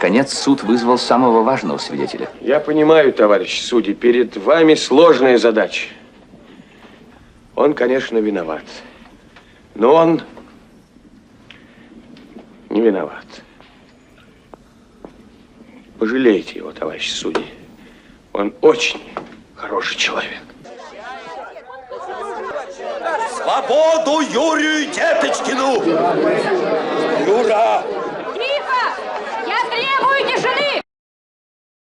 Наконец, суд вызвал самого важного свидетеля. Я понимаю, товарищ судьи, перед вами сложная задача. Он, конечно, виноват. Но он не виноват. Пожалейте его, товарищ судьи. Он очень хороший человек. Свободу Юрию Деточкину! Юра!